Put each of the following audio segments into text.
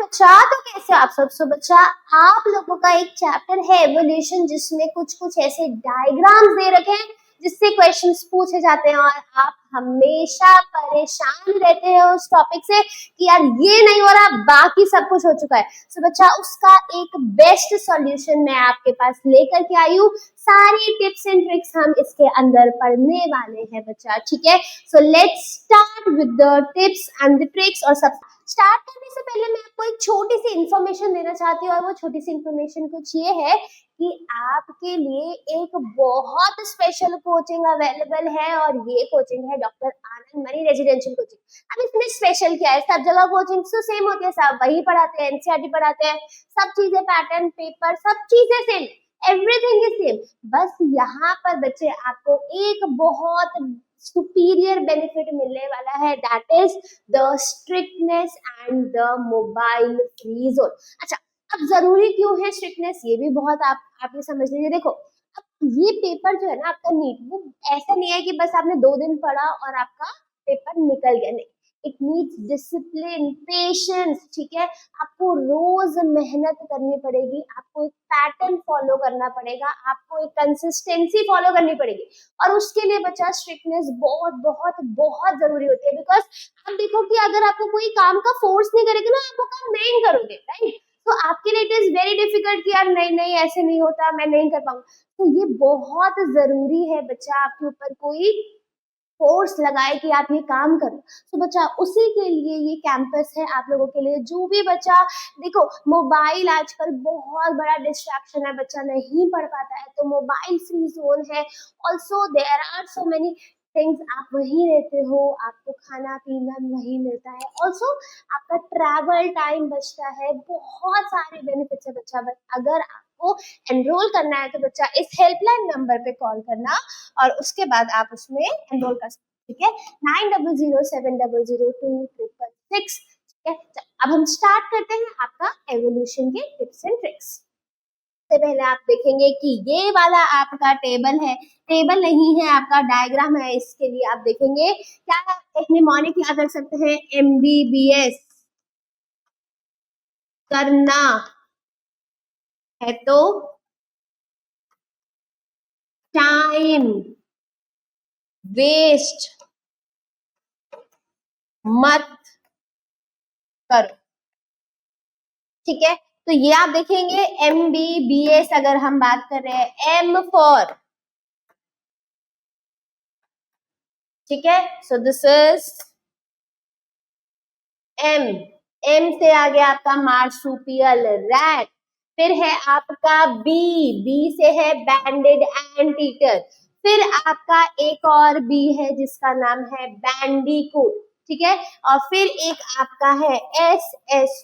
बच्चा, तो कैसे आप सब? सो बच्चा, आप लोगों का एक चैप्टर है एवोल्यूशन, जिसमें कुछ कुछ ऐसे डायग्राम्स दे रखे हैं जिससे क्वेश्चंस पूछे जाते हैं, और आप हमेशा परेशान रहते हैं उस टॉपिक से कि यार ये नहीं हो रहा, बाकी सब कुछ हो चुका है। सो बच्चा, उसका एक बेस्ट सॉल्यूशन मैं आपके पास लेकर के आई हूँ। सारी टिप्स एंड ट्रिक्स हम इसके अंदर पढ़ने वाले हैं बच्चा, ठीक है। So let's start with the tips and the tricks. और सब स्टार्ट करने से पहले मैं आपको एक छोटी सी इंफॉर्मेशन देना चाहती हूँ, और वो छोटी सी इंफॉर्मेशन कुछ ये है कि आपके लिए एक बहुत स्पेशल कोचिंग अवेलेबल है, और ये कोचिंग है डॉक्टर आनंद मणि रेजिडेंशियल कोचिंग। अब इसमें स्पेशल क्या है? सब जगह कोचिंग तो सेम होती है, सब वही पढ़ाते हैं, एनसीईआरटी पढ़ाते हैं, सब चीजें पैटर्न पेपर सब चीजें सेम, एवरीथिंग इज सेम। बस यहाँ पर बच्चे आपको एक बहुत सुपीरियर बेनिफिट मिलने वाला है, that is the strictness and the mobile free zone. अच्छा, अब जरूरी क्यों है स्ट्रिक्टनेस, ये भी बहुत आप ये समझ लीजिए। देखो, अब ये पेपर जो है ना आपका नीट, वो ऐसा नहीं है कि बस आपने 2 दिन पढ़ा और आपका पेपर निकल गया, नहीं। इट नीड्स डिसिप्लिन, पेशेंस, ठीक है। आपको रोज मेहनत करनी पड़ेगी, आपको एक पैटर्न फॉलो करना पड़ेगा, आपको एक कंसिस्टेंसी फॉलो करनी पड़ेगी, और उसके लिए बच्चा स्ट्रिक्टनेस बहुत बहुत बहुत जरूरी होती है। बिकॉज आप देखो कि अगर आपको कोई काम का फोर्स नहीं करेगा ना, आप वो काम नहीं करोगे, राइट। तो आपके लिए इट इज वेरी डिफिकल्ट कि यार नहीं नहीं ऐसे नहीं होता, मैं नहीं कर पाऊंगा। तो ये बहुत जरूरी है बच्चा, आपके ऊपर कोई फोर्स लगाए कि आप ये काम करो। तो बच्चा, उसी के लिए ये कैंपस है आप लोगों के लिए। जो भी बच्चा, देखो मोबाइल आजकल बहुत बड़ा डिस्ट्रैक्शन है, बच्चा नहीं पढ़ पाता है, तो मोबाइल फ्री जोन है। Also there are so many things, आप वहीं रहते हो, आपको खाना पीना वहीं मिलता है, ऑल्सो आपका ट्रैवल टाइम बचता है, बहुत सारे बेनिफिट्स है बच्चा। बट अगर आपको एनरोल करना है तो बच्चा इस हेल्पलाइन नंबर पे कॉल करना, और उसके बाद आप उसमें एनरोल कर सकते, ठीक है। 9007002666, ठीक है। अब हम स्टार्ट करते हैं आपका एवोल्यूशन के टिप्स एंड ट्रिक्स। सबसे पहले आप देखेंगे कि ये वाला आपका टेबल है, टेबल नहीं है, आपका डायग्राम है। इसके लिए आप देखेंगे क्या, एक निमोनिक याद रख सकते हैं, MBBS करना है तो टाइम वेस्ट मत करो, ठीक है। तो ये आप देखेंगे MBBS, अगर हम बात कर रहे हैं M फॉर, ठीक है। सो दिस इज M से आगे आपका मार्सुपियल रैट, फिर है आपका B से है बैंडेड एंटीटर, फिर आपका एक और B है जिसका नाम है बैंडीकूट, ठीक है। और फिर एक आपका है S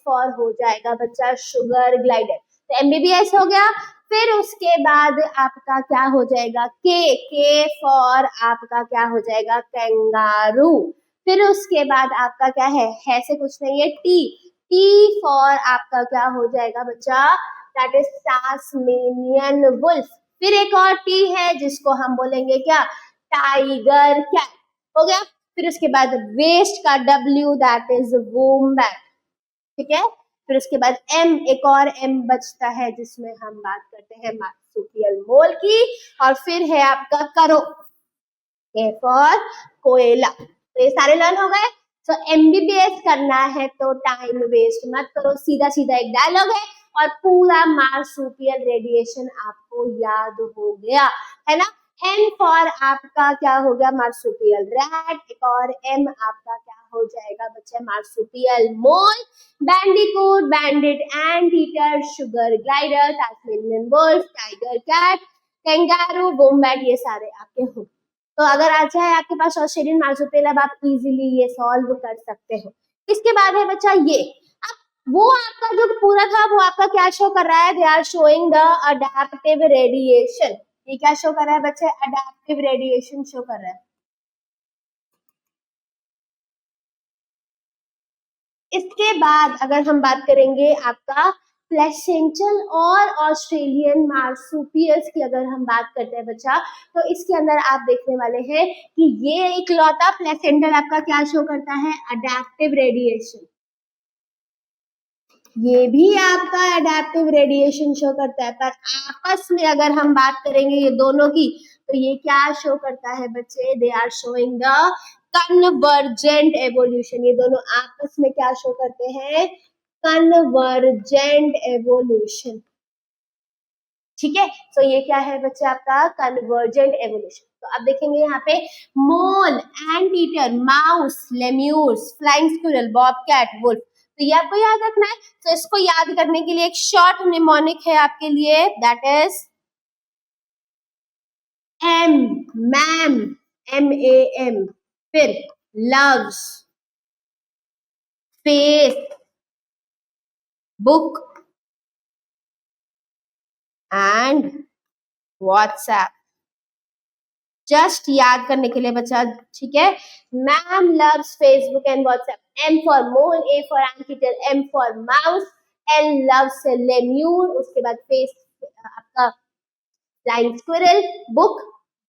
फॉर हो जाएगा बच्चा शुगर ग्लाइडर। तो MBBS हो गया। फिर उसके बाद आपका क्या हो जाएगा, K फॉर आपका क्या हो जाएगा, कैंगारू। फिर उसके बाद आपका क्या है से कुछ नहीं है, टी फॉर आपका क्या हो जाएगा बच्चा, दैट इज टास्मेनियन वुल्फ। फिर एक और टी है जिसको हम बोलेंगे क्या, टाइगर कैट, हो गया। फिर उसके बाद वेस्ट का W, दैट इज वोम्बैट, ठीक है। फिर उसके बाद M, एक और M बचता है जिसमें हम बात करते हैं मार्सुपियल मोल की। और फिर है आपका करो, K फॉर कोयला। तो ये सारे लर्न हो गए। तो MBBS करना है तो टाइम वेस्ट मत करो, सीधा सीधा एक डायलॉग है, और पूरा मार्सुपियल रेडिएशन आपको याद हो गया, है ना। N फॉर आपका क्या हो गया, मार्सुपियल रैट। एक और M आपका क्या हो जाएगा बच्चे, marsupial mole. Bandicoot, banded anteater, sugar glider, Tasmanian wolf, tiger cat, kangaroo, wombat, ये सारे आपके हो। तो अगर आ जाए आपके पास ऑस्ट्रेलियन मार्सुपियल, अब आप इजीली ये सॉल्व कर सकते हो। इसके बाद है बच्चा ये, अब वो आपका जो पूरा था वो आपका क्या शो कर रहा है, they are showing the adaptive radiation. ये क्या शो कर रहा है बच्चे, अडैप्टिव रेडिएशन शो कर रहा है। इसके बाद अगर हम बात करेंगे आपका प्लेसेंटल और ऑस्ट्रेलियन मार्सुपियल्स की, अगर हम बात करते हैं बच्चा, तो इसके अंदर आप देखने वाले हैं कि ये इकलौता प्लेसेंटल आपका क्या शो करता है, अडैप्टिव रेडिएशन। ये भी आपका एडेप्टिव रेडिएशन शो करता है। पर आपस में अगर हम बात करेंगे ये दोनों की, तो ये क्या शो करता है बच्चे? They are showing the convergent evolution. ये दोनों आपस में क्या शो करते हैं? Convergent evolution. ठीक है, तो ये क्या है बच्चे? आपका कन्वर्जेंट एवोल्यूशन। तो आप देखेंगे यहाँ पे mole, anteater, mouse, lemurs, flying squirrel, bobcat, wolf. तो ये आपको याद रखना है। तो इसको याद करने के लिए एक शॉर्ट निमोनिक है आपके लिए, that is M, ma'am, MAM। फिर loves, face, book and WhatsApp. Just याद करने के लिए बच्चा, ठीक है। Ma'am loves Facebook and WhatsApp. M for mole, A for anteater, M for mouse, L loves lemur, उसके बाद फेस आपका flying squirrel, book,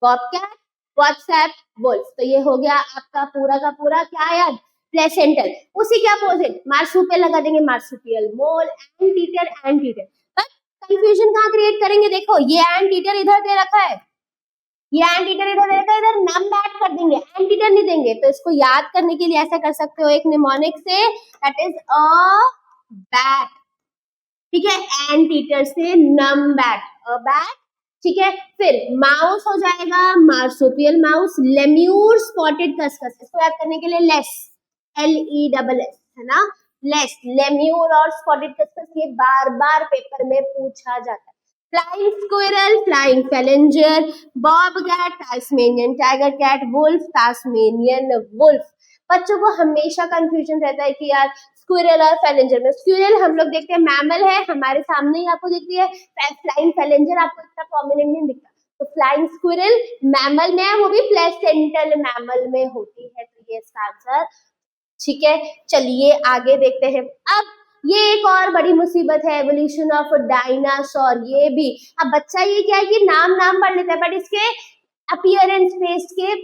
bobcat, WhatsApp, wolf. तो ये हो गया आपका पूरा का पूरा क्या याद? प्लेसेंटल। उसी के अपोजिट मार्सुपियल लगा देंगे, marsupial, mole, anteater, anteater. But confusion कहाँ क्रिएट करेंगे? देखो ये एंटीटर इधर दे रखा है, ये एंटीटर इधर दे रखा है, इधर नम बैट कर देंगे, एंटीटर नहीं देंगे। तो इसको याद करने के लिए ऐसा कर सकते हो एक निमोनिक से, दैट इज अ बैट। ठीक है, एंटीटर से नम बैट, अ बैट। ठीक है, फिर माउस हो जाएगा मार्सुपियल माउस, लेम्यूर स्पॉटेड खसखस। इसको याद करने के लिए लेस, LESS है ना, लेस, लेम्यूर और स्पॉटेड खसखस। ये बार बार पेपर में पूछा जाता है। Flying squirrel, flying phalanger, bobcat, Tasmanian tiger cat, wolf, Tasmanian wolf. बच्चों को हमेशा कंफ्यूजन रहता है कि यार स्क्विरल और फैलेंजर में, स्क्विरल हम लोग देखते हैं मैमल है, हमारे सामने ही आपको दिखती है। फ्लाइंग फैलेंजर आपको इतना प्रोमिनेंट नहीं दिखता। तो फ्लाइंग स्क्विरल मैमल में है, वो भी प्लेसेंटल मैमल में होती है। तो ये इसका आंसर। ठीक है, चलिए आगे देखते हैं। अब ये एक और बड़ी मुसीबत है, एवोल्यूशन ऑफ डायनासोर। ये भी अब बच्चा ये क्या है कि नाम नाम पढ़ लेता है, बट इसके अपीयरेंस पे, इसके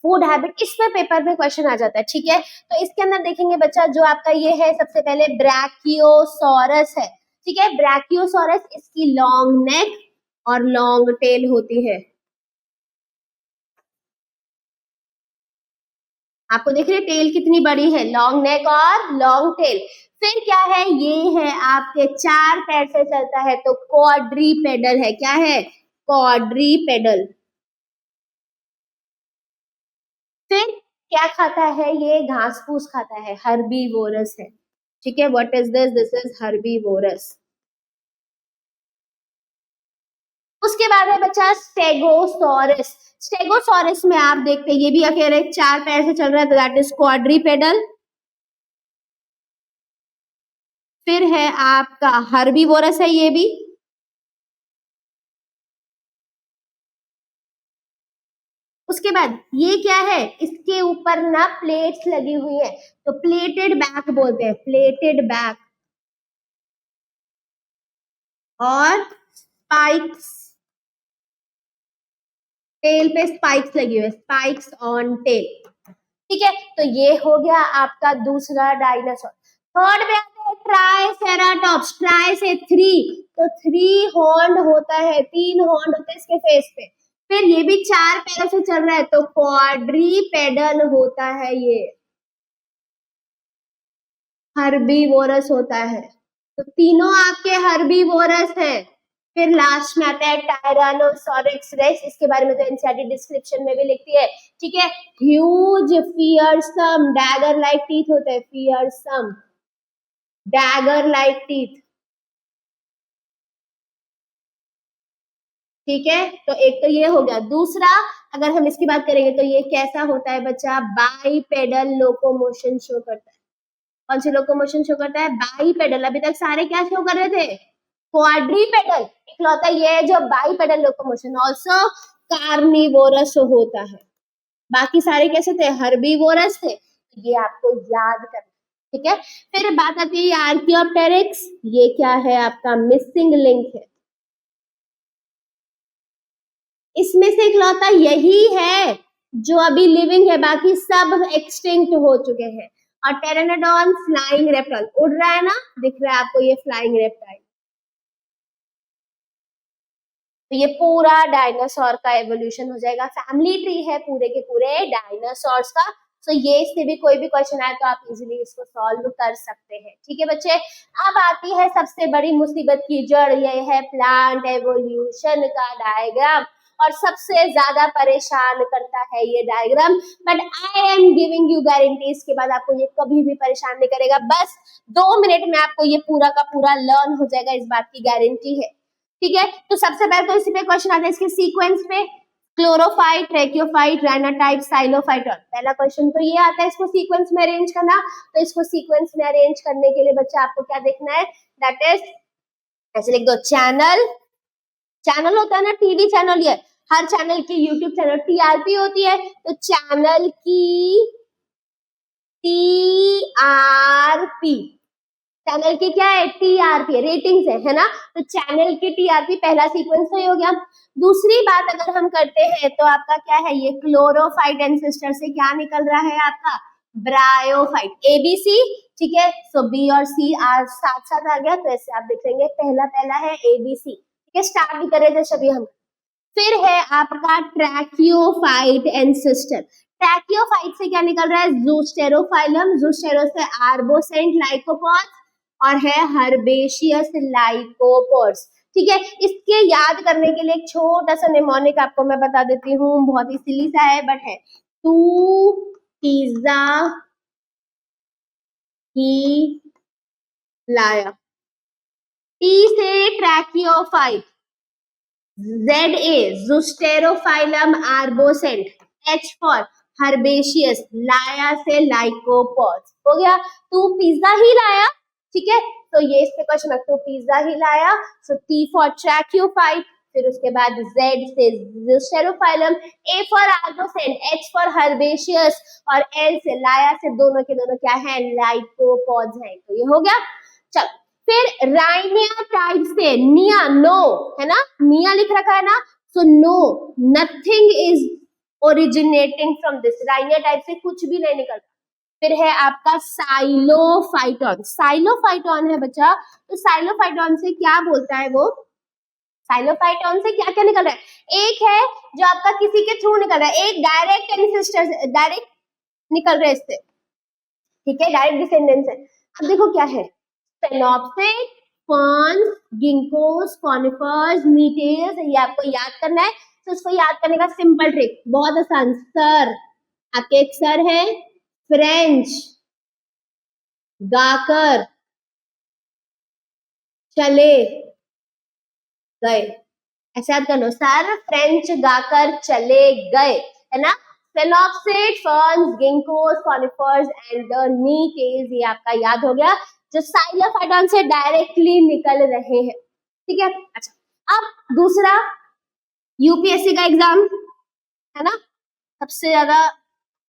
फूड हैबिट, इस पे पेपर में क्वेश्चन आ जाता है। ठीक है, तो इसके अंदर देखेंगे बच्चा, जो आपका ये है सबसे पहले ब्रैकियोसॉरस है। ठीक है, ब्रैकियोसॉरस, इसकी लॉन्ग नेक और लॉन्ग टेल होती है। आपको देख रहे हैं टेल कितनी बड़ी है, लॉन्ग नेक और लॉन्ग टेल। फिर क्या है? ये है आपके 4 पैर से चलता है, तो क्वाड्रीपेडल है। क्या है? क्वाड्रीपेडल। फिर क्या खाता है? ये घास फूस खाता है, हर्बीवोरस है। ठीक है, what is this? This is herbivorous. उसके बाद है बच्चा स्टेगोसॉरस। स्टेगोसॉरस में आप देखते हैं ये भी अकेले 4 पैर से चल रहा है, तो दैट इज क्वाड्रीपेडल। फिर है आपका हर्बीवोरस है ये भी। उसके बाद ये क्या है? इसके ऊपर ना प्लेट्स लगी हुई है, तो प्लेटेड बैक बोलते हैं, प्लेटेड बैक। और स्पाइक्स, टेल पे स्पाइक्स लगी हुई है, स्पाइक्स ऑन टेल। ठीक है, तो ये हो गया आपका दूसरा डायनासोर। थर्ड में आते हैं ट्राइसेराटॉप्स। ट्राई से 3, तो 3 हॉर्न होता है, 3 हॉर्न होते हैं इसके फेस पे। फिर ये भी 4 पैरों से चल रहा है, तो क्वाड्रीपेडल होता है ये, हर्बीवोरस होता है। तो तीनों आपके हर्बीवोरस हैं। फिर लास्ट में आता है टायरानोसॉरस रेक्स। इसके बारे में तो एनसीईआरटी डिस्क्रिप्शन में भी लिखती है। ठीक है, huge fearsome dagger like teeth होते हैं, फियरसम डैगर लाइक टीथ। ठीक है, तो एक तो ये हो गया। दूसरा, अगर हम इसकी बात करेंगे तो ये कैसा होता है बच्चा? बाईपेडल लोकोमोशन शो करता है। कौन सी लोकोमोशन शो करता है? बाईपेडल। अभी तक सारे क्या शो कर रहे थे? क्वाड्रीपेडल। इकलौता ये है जो बाईपेडल लोकोमोशन। ऑल्सो कार्निवोरस होता है, बाकी सारे कैसे थे? हर्बीवोरस थे। ये आपको याद करना। ठीक है, फिर बात आती है आर्कियोप्टेरिक्स। ये क्या है? आपका मिसिंग लिंक है। इसमें से इकलौता यही है जो अभी लिविंग है, बाकी सब एक्सटिंक्ट हो चुके हैं। और टेरानोडॉन फ्लाइंग रेप्टाइल, उड़ रहा है ना, दिख रहा है आपको ये फ्लाइंग रेप्टाइल। तो ये पूरा डायनासोर का एवोल्यूशन हो जाएगा, फैमिली ट्री है पूरे के पूरे डायनासोर्स का। तो ये इससे भी कोई भी क्वेश्चन आए तो आप इजीली इसको सॉल्व कर सकते हैं। ठीक है बच्चे, अब आती है सबसे बड़ी मुसीबत की जड़, ये है प्लांट एवोल्यूशन का डायग्राम, और सबसे ज्यादा परेशान करता है ये diagram. But I am giving you guarantee, इसके बाद आपको ये कभी भी परेशान नहीं करेगा, बस 2 मिनट में आपको ये पूरा का पूरा लर्न हो जाएगा, इस बात की गारंटी है। ठीक है, तो सबसे पहले तो इसी पे क्वेश्चन आता है, इसके सीक्वेंस पे क्लोरोफाइट, ट्रैकियोफाइट, राइनाटाइप, साइलोफाइटर। पहला क्वेश्चन तो ये आता है, इसको सीक्वेंस में अरेंज करना। तो इसको सीक्वेंस में अरेंज करने के लिए बच्चा आपको क्या देखना है, दैट इज ऐसे लिख दो, चैनल, चैनल होता है ना टीवी चैनल, ये हर चैनल की यूट्यूब चैनल टीआरपी होती है, तो चैनल की टीआरपी, चैनल की क्या है, टीआरपी रेटिंग्स है ना, तो चैनल की टीआरपी पहला सीक्वेंस तो हो गया। दूसरी बात अगर हम करते हैं तो आपका क्या है, ये क्लोरोफाइट एंसेस्टर से क्या निकल रहा है आपका, ब्रायोफाइट, एबीसी। ठीक है, सो बी और सी आज साथ साथ आ गया, तो ऐसे आप देखेंगे पहला पहला है एबीसी। ठीक है, स्टार्ट भी करे जैसे अभी हम। फिर है आपका ट्रैकियोफाइट एंसेस्टर, ट्रैकियोफाइट से क्या निकल रहा है, ज़ूस्टेरोफाइलम, ज़ूस्टेरो से आर्बोसेंट लाइकोपोड्स, और है हर्बेशियस लाइकोपोड्स। ठीक है, इसके याद करने के लिए एक छोटा सा निमोनिक आपको मैं बता देती हूँ, बहुत ही सिली सा है बट है, टू पिज्जा ही लाया, टी से ट्रैकियोफाइट, Z A ज़ूस्टेरोफाइलम आर्बोसेंट, H for herbaceous, लाया से लाइकोपोड्स। हो गया, तू पिज्जा ही लाया। ठीक है, तो ये इस पे क्वेश्चन, तो पिज्जा ही लाया, सो T फॉर ट्रैकियोफाइट, फिर उसके बाद Z से zosterophyllum, A for arborescent, H for herbaceous, और L से लाया से दोनों के दोनों क्या है, लाइकोपोड्स हैं। तो ये हो गया। चलो, फिर राइनिया टाइप से निया, नो है ना, निया लिख रखा है ना, so no, nothing is originating from this, Rhynia type से कुछ भी नहीं निकलता। फिर है आपका साइलोफाइटॉन, साइलोफाइटॉन है बच्चा, तो साइलोफाइटॉन से क्या बोलता है वो, साइलोफाइटॉन से क्या क्या निकल रहा है, एक है जो आपका किसी के थ्रू निकल रहा है, एक डायरेक्ट एंसेस्टर, डायरेक्ट निकल रहा है इससे। ठीक है, डायरेक्ट डिसेंडेंट है। अब देखो क्या है, फेनोप्सिड, फर्न्स, गिंकोस, कॉनिफर्स, मीटेल्स, ये आपको याद करना है। तो उसको याद करने का सिंपल ट्रिक, बहुत आसान, सर, आपके एक सर है फ्रेंच गाकर चले गए, ऐसे याद करना, सर फ्रेंच गाकर चले गए, है ना। फेनोप्सिड, ferns, ginkgos, conifers and the मीटेल्स, ये आपका याद हो गया, जो साइलोफाइटॉन से डायरेक्टली निकल रहे हैं। ठीक है, अच्छा, अब दूसरा यूपीएससी का एग्जाम है ना, सबसे ज्यादा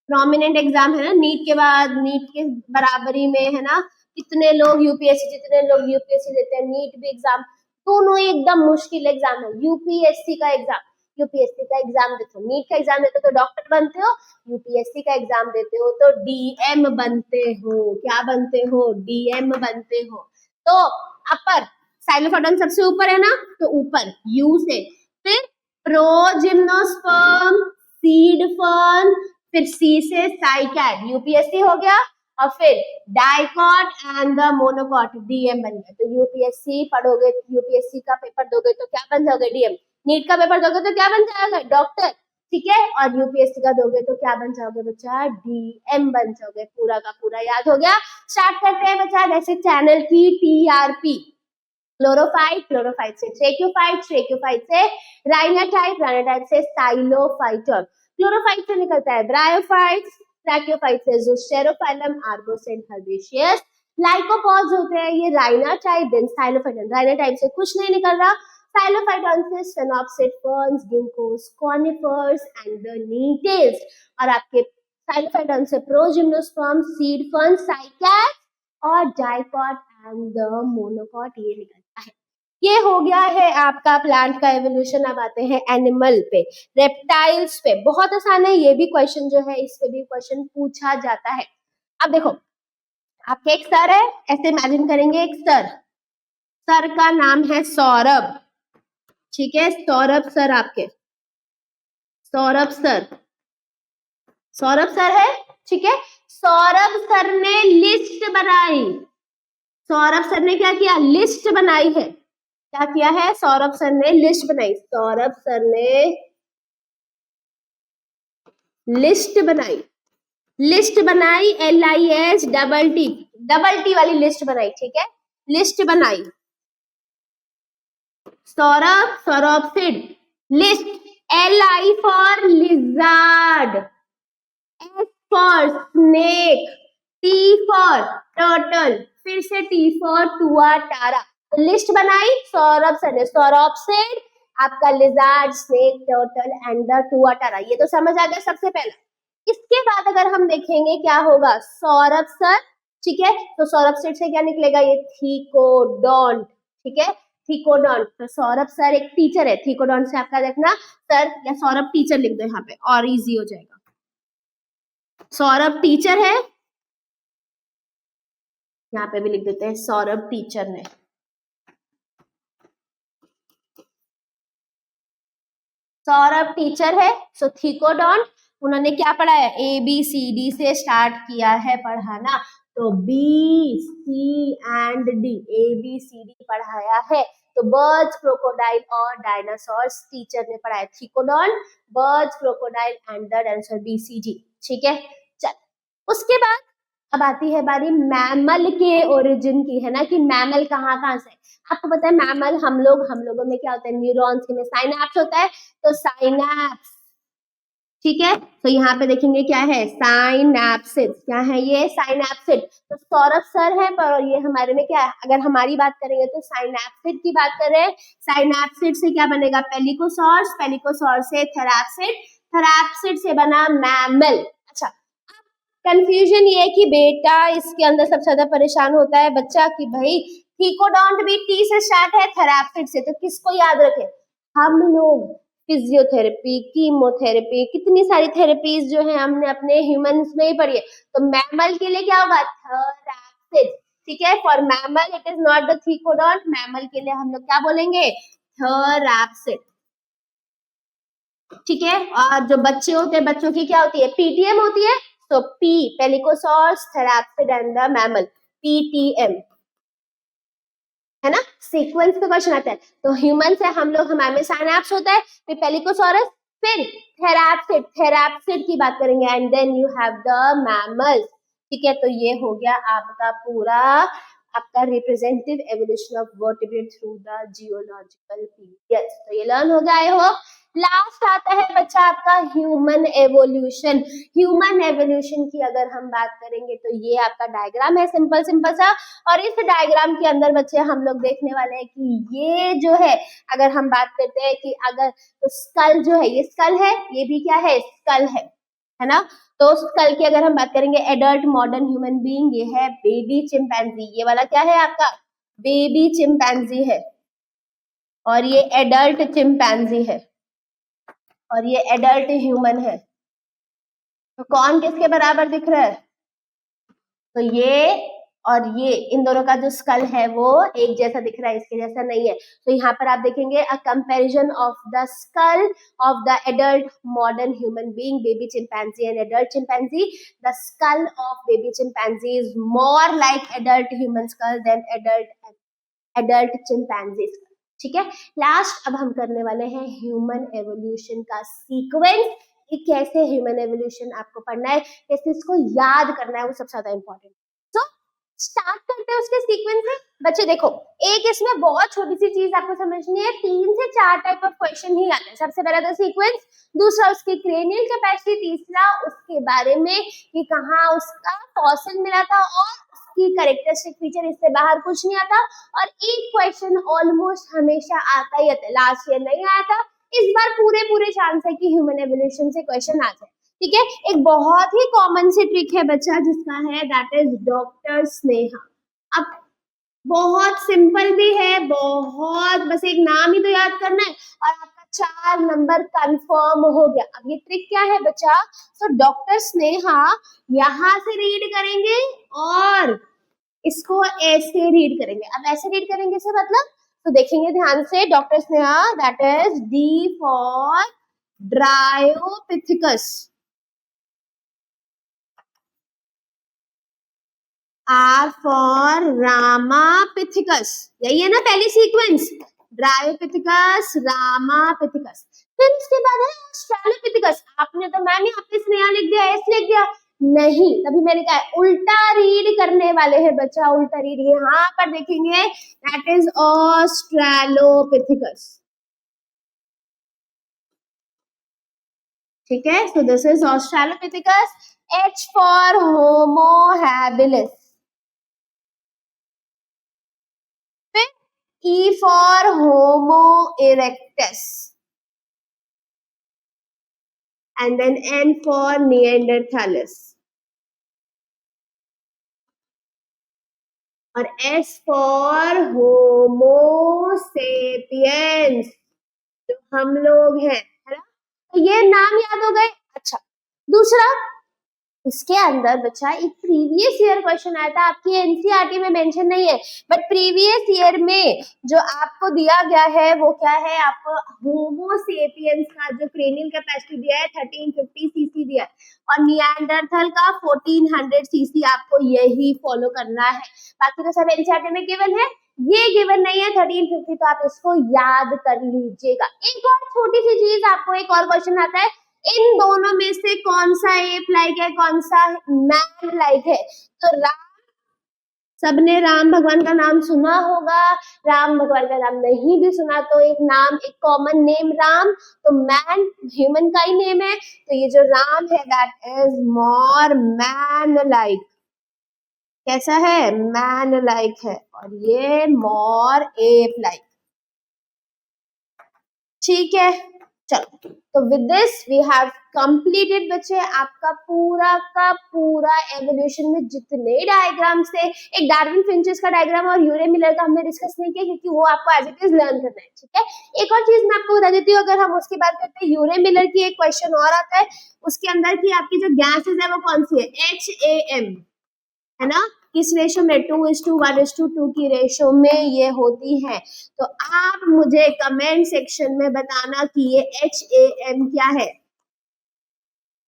प्रोमिनेंट एग्जाम है ना, नीट के बाद, नीट के बराबरी में है ना, कितने लोग यूपीएससी, जितने लोग यूपीएससी देते हैं, नीट भी एग्जाम, दोनों एकदम मुश्किल एग्जाम है। यूपीएससी का एग्जाम, यूपीएससी का एग्जाम देते हो, नीट का एग्जाम देते हो तो डॉक्टर बनते हो, यूपीएससी का एग्जाम देते हो तो डीएम बनते हो, क्या बनते हो, डीएम बनते हो। तो अपर साइलोफाइटॉन सबसे ऊपर है ना, तो ऊपर यू से, फिर प्रोजिम्नोस्पर्म, सीड फर्न, फिर सी से साइकैड, यूपीएससी हो गया, और फिर dicot and the monocot, DM बन गया। तो यूपीएससी पढ़ोगे, यूपीएससी का पेपर दोगे तो क्या बन जाओगे, डीएम। नीट का पेपर दोगे तो क्या बन जाएगा, डॉक्टर। ठीक है, और यूपीएससी का दोगे तो क्या बन जाओगे बच्चा, डीएम बन जाओगे। पूरा का पूरा याद हो गया। स्टार्ट करते हैं बच्चा, जैसे चैनल की टीआरपी, क्लोरोफाइट, क्लोरोफाइट से ट्रेकियोफाइट, ट्रेकियोफाइट से राइनाटाइप, राइनाटाइप से साइलोफाइटर, क्लोरोफाइट से निकलता है ब्रायोफाइट, ट्रैकियोफाइट से ज़ूस्टेरोफाइलम, आर्बोसेंट, हर्बेशियस, लाइकोपोड्स होते हैं ये राइनाटाइप, देन साइलोफाइटन, राइनाटाइप से कुछ नहीं निकल रहा, साइलोफाइटन से sphenopsid, ferns, ginkgos, conifers and the gnetales, और आपके साइलोफाइटन से प्रोजिम्नोस्पर्म, सीड फर्न, साइकैड और डाइकॉट एंड द मोनोकॉट, ये निकलता है। ये हो गया है आपका प्लांट का एवोल्यूशन। अब आते हैं एनिमल पे, रेप्टाइल्स पे, बहुत आसान है ये भी क्वेश्चन जो है, इस पे भी क्वेश्चन पूछा जाता है। अब देखो, आपके एक सर है, ऐसे इमेजिन करेंगे एक सर, सर का नाम है सौरभ, ठीक है, सौरभ सर आपके, सौरभ सर, सौरभ सर है, ठीक है। सौरभ सर ने लिस्ट बनाई, सौरभ सर ने क्या किया, लिस्ट बनाई है, क्या किया है, सौरभ सर ने लिस्ट बनाई, सौरभ सर ने लिस्ट बनाई, लिस्ट बनाई, LIST डबल टी वाली लिस्ट बनाई, ठीक है, लिस्ट बनाई, Saurabh, Saurabh Sid, list, LI for lizard, S for snake, T for turtle, फिर से T for tuatara, list बनाई सौरभ सर ने, सौरभ सिड, आपका lizard, snake, turtle and the tuatara, ये तो समझ आ गया सबसे पहला। इसके बाद अगर हम देखेंगे क्या होगा, सौरभ सर, ठीक है, तो सौरभ सिड से क्या निकलेगा, ये थीकोडॉन्ट, ठीक है, थीकोडॉन्ट, तो सौरभ सर एक टीचर है, थीकोडॉन्ट से आपका देखना सर या सौरभ टीचर लिख दो यहाँ पे और इजी हो जाएगा, सौरभ टीचर है, यहाँ पे भी लिख देते हैं सौरभ टीचर ने, सौरभ टीचर है, सो थीकोडॉन्ट, उन्होंने क्या पढ़ाया, ABCD से स्टार्ट किया है पढ़ाना, तो B, C and D, ABCD पढ़ाया है, तो बर्ड्स, क्रोकोडाइल और डायनासोर्स टीचर ने पढ़ाया, thecodont, birds, crocodile and the dinosaur, BCD, ठीक है। चल, उसके बाद अब आती है बारी मैमल के ओरिजिन की, है ना, कि मैमल कहाँ से, आपको पता है मैमल, हम लोगों में क्या होता है, न्यूरॉन्स में साइनैप्स होता है, तो साइनैप्स, ठीक है, तो यहाँ पे देखेंगे क्या है, साइनैप्सिड, क्या है ये, साइनैप्सिड, तो सौरभ सर है पर ये हमारे में क्या है, अगर हमारी बात करेंगे तो साइनैप्सिड की बात करें, साइनैप्सिड से क्या बनेगा, पेलिकोसॉर्स, पेलिकोसॉर्स से थैराप्सिड, थैराप्सिड से बना मैमल। अच्छा, कंफ्यूजन ये है कि बेटा इसके अंदर सबसे ज्यादा परेशान होता है बच्चा कि भाई थीकोडॉन्ट भी T से स्टार्ट है, थैराप्सिड से, तो किसको याद रखे, हम लोग फिजियोथेरेपी, कीमोथेरेपी, कितनी सारी थेरेपीज जो है हमने अपने ह्यूमंस में ही पढ़ी है, तो मैमल के लिए क्या होगा, थैराप्सिड, ठीक है, for mammal it is not the thecodont, mammal के लिए हम लोग क्या बोलेंगे, थैराप्सिड, ठीक है। और जो बच्चे होते हैं, बच्चों की क्या होती है, PTM होती है, तो P, pelycosaurs, therapsid and the mammal, PTM, है ना, सीक्वेंस पे क्वेश्चन आता है, तो ह्यूमन से हम लोग, हमारे में साइनैप्स होता है, फिर पेलिकोसॉरस, फिर थैराप्सिड, थैराप्सिड की बात करेंगे, and then you have the mammals, ठीक है, तो ये हो गया आपका पूरा आपका representative evolution of vertebrate through the geological period, तो ये लर्न हो गया, आई होप। लास्ट आता है बच्चा आपका ह्यूमन एवोल्यूशन, ह्यूमन एवोल्यूशन की अगर हम बात करेंगे तो ये आपका डायग्राम है, सिंपल सिंपल सा, और इस डायग्राम के अंदर बच्चे हम लोग देखने वाले हैं कि ये जो है, अगर हम बात करते हैं कि अगर तो स्कल जो है, ये स्कल है, ये भी क्या है, स्कल है ना, तो स्कल की अगर हम बात करेंगे, एडल्ट मॉडर्न ह्यूमन बीइंग, ये है बेबी चिंपैंजी, ये वाला क्या है आपका, बेबी चिंपैंजी है, और ये एडल्ट चिंपैंजी है, और ये एडल्ट ह्यूमन है, तो कौन किसके बराबर दिख रहा है, तो ये और ये, इन दोनों का जो स्कल है वो एक जैसा दिख रहा है, इसके जैसा नहीं है, तो यहाँ पर आप देखेंगे a comparison of the skull of the adult modern human being, baby chimpanzee and adult chimpanzee, the skull of baby chimpanzee is more like adult human skull than adult chimpanzee skull, ठीक है। Last अब हम करने वाले हैं human evolution का sequence, कि कैसे ह्यूमन एवोल्यूशन आपको पढ़ना है, कैसे इसको याद करना है, वो सबसे ज्यादा इंपॉर्टेंट। तो स्टार्ट करते हैं उसके सीक्वेंस से। बच्चे देखो, एक इसमें बहुत छोटी सी चीज आपको समझनी है, 3 से 4 टाइप ऑफ क्वेश्चन ही आते हैं। सबसे पहला तो सीक्वेंस, दूसरा उसकी क्रेनियल कैपेसिटी, तीसरा उसके बारे में कि कहाँ उसका फॉसिल मिला था, और उसकी कैरेक्टरिस्टिक फीचर, इससे बाहर कुछ नहीं आता। और एक क्वेश्चन ऑलमोस्ट हमेशा आता ही आता है, लास्ट ईयर नहीं आया था, इस बार पूरे चांस है कि ह्यूमन एवोल्यूशन से क्वेश्चन आ जाए, ठीक है। एक बहुत ही कॉमन सी ट्रिक है बच्चा, जिसका है दैट इज डॉक्टर स्नेहा। अब बहुत सिंपल भी है, बहुत, बस एक नाम ही तो याद करना है और आपका 4 नंबर कंफर्म हो गया। अब ये ट्रिक क्या है बच्चा, तो डॉक्टर स्नेहा यहाँ से रीड करेंगे और इसको ऐसे रीड करेंगे। अब ऐसे रीड करेंगे से मतलब, तो देखेंगे ध्यान से doctor Sneha, that is D for Dryopithecus, R for Ramapithecus, यही है ना पहली सीक्वेंस, ड्रायोपिथिकस, रामापिथिकस। फिर उसके बाद है ऑस्ट्रेलोपिथिकस। आपने तो मैम यहाँ पे स्नेहा लिख दिया, एस लिख दिया, नहीं, तभी मैंने कहा उल्टा रीड करने वाले हैं बच्चा, उल्टा रीड यहाँ पर देखेंगे, दैट इज ऑस्ट्रेलोपिथिकस, ठीक है। So this is Australopithecus. H for Homo habilis, फिर E for Homo erectus, and then N for Neanderthalis, और S for Homo sapiens, जो हम लोग हैं, है ना। तो ये नाम याद हो गए। अच्छा, दूसरा, इसके अंदर बच्चा एक प्रीवियस ईयर क्वेश्चन आया था, आपकी एनसीईआरटी में मेंशन नहीं है, बट प्रीवियस ईयर में जो आपको दिया गया है वो क्या है, आपको होमो सेपियंस का जो क्रेनियल कैपेसिटी दिया है 1350 सीसी दिया है, और निएंडरथल का 1400 सीसी, आपको यही फॉलो करना है। बाकी तो सब एनसीईआरटी में गिवन है, ये गिवन नहीं है 1350, तो आप इसको याद कर लीजिएगा। एक और छोटी सी चीज, आपको एक और क्वेश्चन आता है, इन दोनों में से कौन सा एप लाइक है, कौन सा मैन लाइक है। तो राम, सबने राम भगवान का नाम सुना होगा, राम भगवान का नाम नहीं भी सुना तो एक नाम, एक कॉमन नेम राम, तो मैन ह्यूमन का ही नेम है, तो ये जो राम है that is more man like, कैसा है, मैन लाइक है, और ये मोर एप लाइक, ठीक है। चलो, तो with this we have completed बच्चे आपका पूरा का पूरा एवोल्यूशन में जितने डायग्राम्स थे, एक डार्विन फिंचेस का डायग्राम और यूरे मिलर का हमने डिस्कस नहीं किया क्योंकि वो आपको एज इट इज लर्न करना है, ठीक है। एक और चीज मैं आपको बता देती हूँ, अगर हम उसकी बात करते हैं, यूरे मिलर की एक क्वेश्चन और आता है, उसके अंदर की आपकी जो गैसेज है वो कौन सी है, HAM, है ना, किस रेशो में, 2:1:2 की रेशो में ये होती है। तो आप मुझे कमेंट सेक्शन में बताना कि ये HAM क्या है।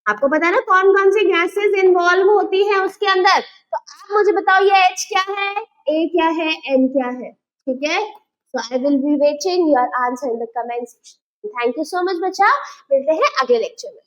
आपको पता है ना कौन कौन सी गैसेस इन्वॉल्व होती है उसके अंदर, तो आप मुझे बताओ ये H क्या है, A क्या है, M क्या है, ठीक है। So I will be waiting your answer in the comment section. Thank you so much बच्चा, मिलते हैं अगले लेक्चर में।